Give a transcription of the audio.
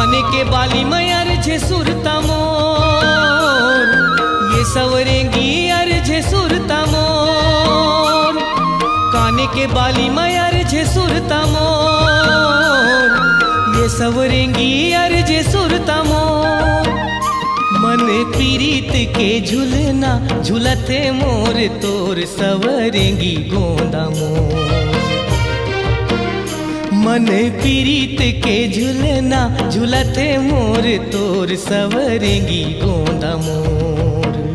काने के बाली मयर झे सुरता मोर, ये सवरेंगी अर्झे सुरता मोर। काने के बाली मयर झे सुरता मोर, ये सवरेंगी अर्झे सुरता मोर। मन पीरीत के झुलना झुलते मोर तोर सवरेंगी गोंदा मोर। मन पीरीत के झुलना झुलते मोर तोर सवरेंगी गोंदा मोर।